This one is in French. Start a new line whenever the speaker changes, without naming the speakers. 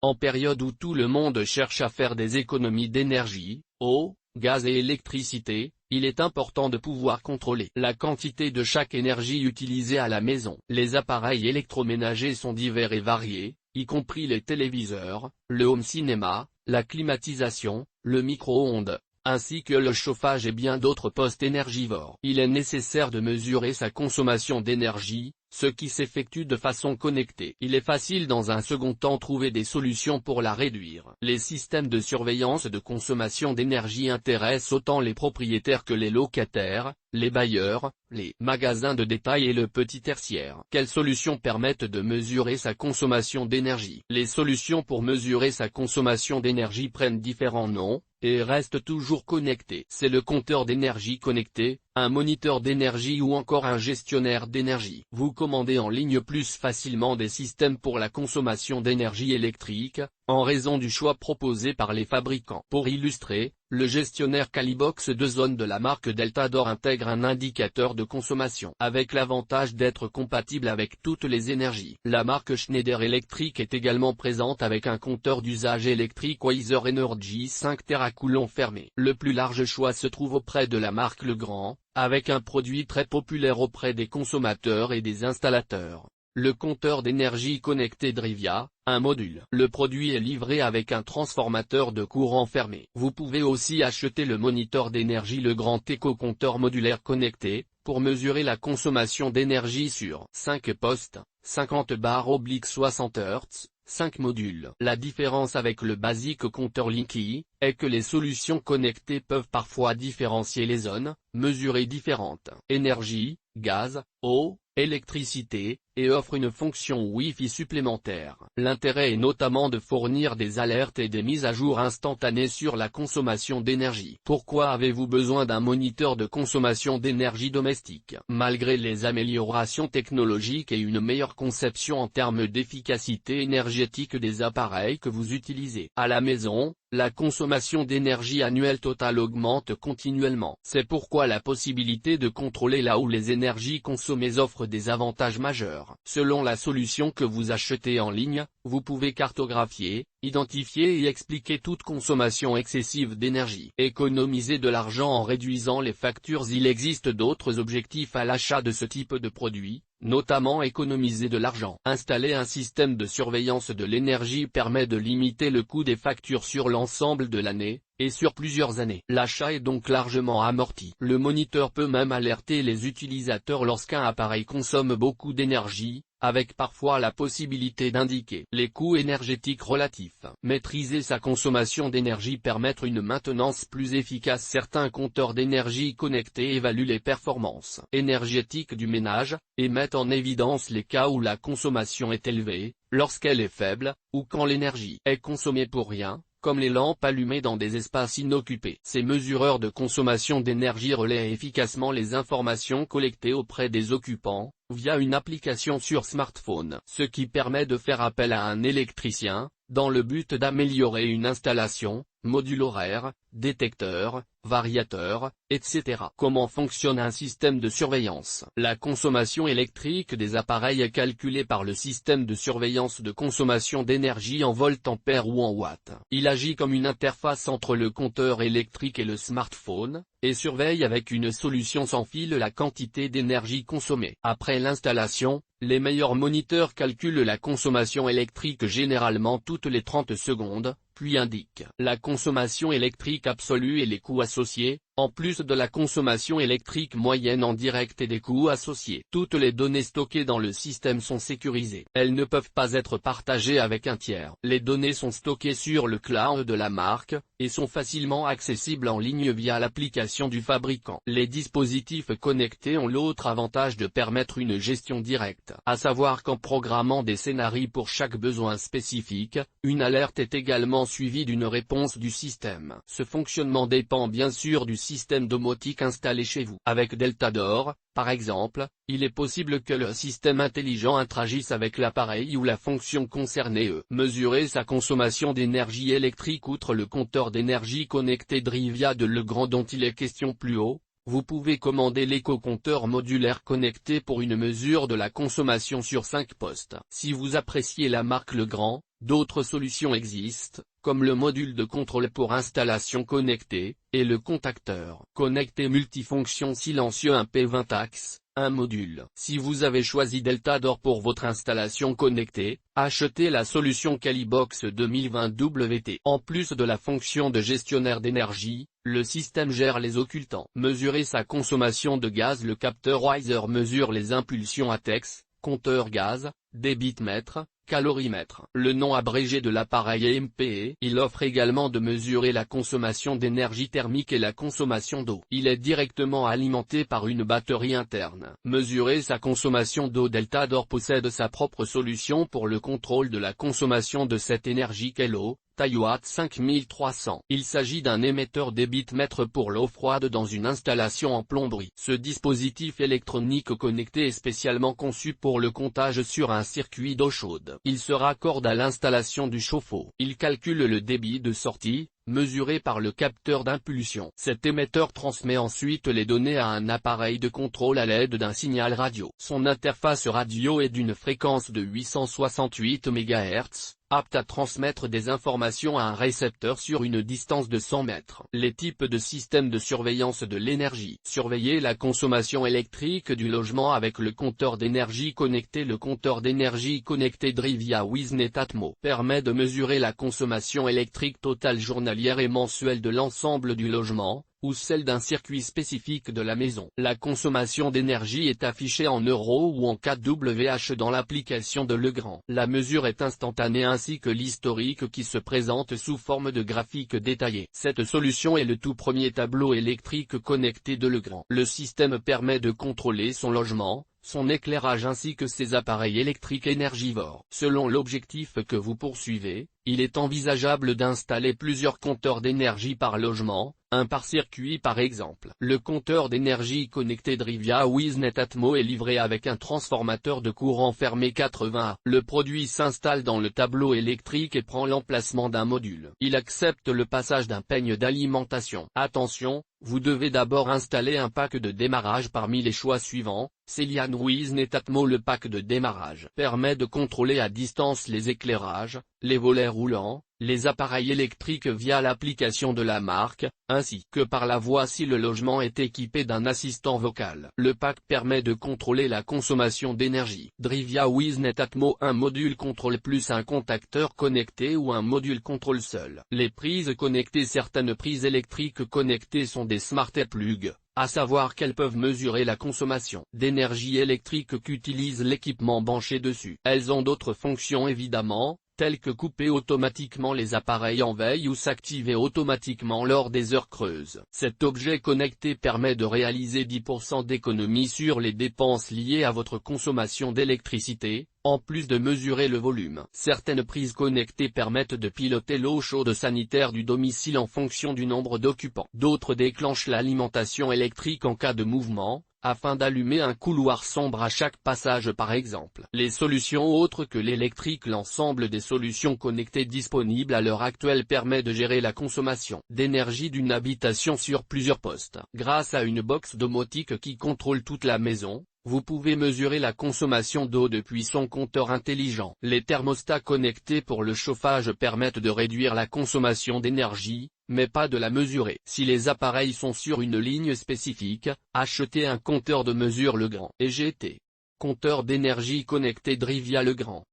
En période où tout le monde cherche à faire des économies d'énergie, eau, gaz et électricité, il est important de pouvoir contrôler la quantité de chaque énergie utilisée à la maison. Les appareils électroménagers sont divers et variés, y compris les téléviseurs, le home cinéma, la climatisation, le micro-ondes, ainsi que le chauffage et bien d'autres postes énergivores. Il est nécessaire de mesurer sa consommation d'énergie, ce qui s'effectue de façon connectée. Il est facile dans un second temps trouver des solutions pour la réduire. Les systèmes de surveillance de consommation d'énergie intéressent autant les propriétaires que les locataires, les bailleurs, les magasins de détail et le petit tertiaire. Quelles solutions permettent de mesurer sa consommation d'énergie? Les solutions pour mesurer sa consommation d'énergie prennent différents noms, et restent toujours connectées. C'est le compteur d'énergie connecté, un moniteur d'énergie ou encore un gestionnaire d'énergie. Vous commandez en ligne plus facilement des systèmes pour la consommation d'énergie électrique, en raison du choix proposé par les fabricants. Pour illustrer, le gestionnaire Calibox de zone de la marque Deltador intègre un indicateur de consommation, avec l'avantage d'être compatible avec toutes les énergies. La marque Schneider Electric est également présente avec un compteur d'usage électrique Weiser Energy 5 Teracoulomb fermé. Le plus large choix se trouve auprès de la marque Legrand, avec un produit très populaire auprès des consommateurs et des installateurs. Le compteur d'énergie connecté Drivia, un module. Le produit est livré avec un transformateur de courant fermé. Vous pouvez aussi acheter le moniteur d'énergie Legrand Eco-compteur modulaire connecté, pour mesurer la consommation d'énergie sur 5 postes, 50/60 Hz, 5 modules. La différence avec le basique compteur Linky, est que les solutions connectées peuvent parfois différencier les zones, mesurer différentes énergies, gaz, eau, électricité, et offre une fonction Wi-Fi supplémentaire. L'intérêt est notamment de fournir des alertes et des mises à jour instantanées sur la consommation d'énergie. Pourquoi avez-vous besoin d'un moniteur de consommation d'énergie domestique? Malgré les améliorations technologiques et une meilleure conception en termes d'efficacité énergétique des appareils que vous utilisez à la maison, la consommation d'énergie annuelle totale augmente continuellement. C'est pourquoi la possibilité de contrôler là où les énergies consommées offre des avantages majeurs. Selon la solution que vous achetez en ligne, vous pouvez cartographier, identifier et expliquer toute consommation excessive d'énergie. Économiser de l'argent en réduisant les factures. Il existe d'autres objectifs à l'achat de ce type de produit, notamment économiser de l'argent. Installer un système de surveillance de l'énergie permet de limiter le coût des factures sur l'ensemble de l'année, et sur plusieurs années. L'achat est donc largement amorti. Le moniteur peut même alerter les utilisateurs lorsqu'un appareil consomme beaucoup d'énergie, avec parfois la possibilité d'indiquer les coûts énergétiques relatifs. Maîtriser sa consommation d'énergie permet une maintenance plus efficace. Certains compteurs d'énergie connectés évaluent les performances énergétiques du ménage, et mettent en évidence les cas où la consommation est élevée, lorsqu'elle est faible, ou quand l'énergie est consommée pour rien, comme les lampes allumées dans des espaces inoccupés. Ces mesureurs de consommation d'énergie relaient efficacement les informations collectées auprès des occupants, via une application sur smartphone. Ce qui permet de faire appel à un électricien, dans le but d'améliorer une installation, module horaire, détecteur, variateur, etc. Comment fonctionne un système de surveillance? La consommation électrique des appareils est calculée par le système de surveillance de consommation d'énergie en voltampères ou en watts. Il agit comme une interface entre le compteur électrique et le smartphone, et surveille avec une solution sans fil la quantité d'énergie consommée. Après l'installation, les meilleurs moniteurs calculent la consommation électrique généralement toutes les 30 secondes, puis indiquent la consommation électrique absolue et les coûts associés, en plus de la consommation électrique moyenne en direct et des coûts associés. Toutes les données stockées dans le système sont sécurisées. Elles ne peuvent pas être partagées avec un tiers. Les données sont stockées sur le cloud de la marque, et sont facilement accessibles en ligne via l'application du fabricant. Les dispositifs connectés ont l'autre avantage de permettre une gestion directe, à savoir qu'en programmant des scénarios pour chaque besoin spécifique, une alerte est également suivie d'une réponse du système. Ce fonctionnement dépend bien sûr du système domotique installé chez vous. Avec Deltador, par exemple, il est possible que le système intelligent interagisse avec l'appareil ou la fonction concernée. Mesurer sa consommation d'énergie électrique. Outre le compteur d'énergie connecté Drivia de Legrand dont il est question plus haut, vous pouvez commander l'éco-compteur modulaire connecté pour une mesure de la consommation sur 5 postes. Si vous appréciez la marque Legrand, D'autres solutions existent, comme le module de contrôle pour installation connectée, et le contacteur connecté multifonction silencieux un P20 axes, un module. Si vous avez choisi Deltador pour votre installation connectée, achetez la solution Calibox 2020 WT. En plus de la fonction de gestionnaire d'énergie, le système gère les occultants. Mesurer sa consommation de gaz. Le capteur Wiser mesure les impulsions ATEX, compteur gaz, débitmètre, calorimètre. Le nom abrégé de l'appareil est MPE. Il offre également de mesurer la consommation d'énergie thermique et la consommation d'eau. Il est directement alimenté par une batterie interne. Mesurer sa consommation d'eau. Deltador possède sa propre solution pour le contrôle de la consommation de cette énergie qu'est l'eau, Taiwatt 5300. Il s'agit d'un émetteur débitmètre pour l'eau froide dans une installation en plomberie. Ce dispositif électronique connecté est spécialement conçu pour le comptage sur un circuit d'eau chaude. Il se raccorde à l'installation du chauffe-eau. Il calcule le débit de sortie, mesuré par le capteur d'impulsion. Cet émetteur transmet ensuite les données à un appareil de contrôle à l'aide d'un signal radio. Son interface radio est d'une fréquence de 868 MHz, apte à transmettre des informations à un récepteur sur une distance de 100 mètres. Les types de systèmes de surveillance de l'énergie. Surveiller la consommation électrique du logement avec le compteur d'énergie connecté. Le compteur d'énergie connecté Drivia Wisnet Atmo permet de mesurer la consommation électrique totale journalière et mensuelle de l'ensemble du logement, ou celle d'un circuit spécifique de la maison. La consommation d'énergie est affichée en euros ou en kWh dans l'application de Legrand. La mesure est instantanée ainsi que l'historique qui se présente sous forme de graphique détaillé. Cette solution est le tout premier tableau électrique connecté de Legrand. Le système permet de contrôler son logement, son éclairage ainsi que ses appareils électriques énergivores. Selon l'objectif que vous poursuivez, il est envisageable d'installer plusieurs compteurs d'énergie par logement, un par circuit par exemple. Le compteur d'énergie connecté Drivia Wisnet Atmo est livré avec un transformateur de courant fermé 80A. Le produit s'installe dans le tableau électrique et prend l'emplacement d'un module. Il accepte le passage d'un peigne d'alimentation. Attention, vous devez d'abord installer un pack de démarrage parmi les choix suivants. Celian Wisnet Atmo. Le pack de démarrage permet de contrôler à distance les éclairages, les volets roulants, les appareils électriques via l'application de la marque, ainsi que par la voix si le logement est équipé d'un assistant vocal. Le pack permet de contrôler la consommation d'énergie. Drivia Wisnet Atmo. Un module contrôle plus un contacteur connecté ou un module contrôle seul. Les prises connectées. Certaines prises électriques connectées sont des smart plugs, à savoir qu'elles peuvent mesurer la consommation d'énergie électrique qu'utilise l'équipement branché dessus. Elles ont d'autres fonctions évidemment, telles que couper automatiquement les appareils en veille ou s'activer automatiquement lors des heures creuses. Cet objet connecté permet de réaliser 10% d'économie sur les dépenses liées à votre consommation d'électricité, en plus de mesurer le volume. Certaines prises connectées permettent de piloter l'eau chaude sanitaire du domicile en fonction du nombre d'occupants. D'autres déclenchent l'alimentation électrique en cas de mouvement, afin d'allumer un couloir sombre à chaque passage par exemple. Les solutions autres que l'électrique. L'ensemble des solutions connectées disponibles à l'heure actuelle permet de gérer la consommation d'énergie d'une habitation sur plusieurs postes. Grâce à une box domotique qui contrôle toute la maison, vous pouvez mesurer la consommation d'eau depuis son compteur intelligent. Les thermostats connectés pour le chauffage permettent de réduire la consommation d'énergie, mais pas de la mesurer. Si les appareils sont sur une ligne spécifique, achetez un compteur de mesure Legrand. EGT. Compteur d'énergie connecté Drivia Legrand.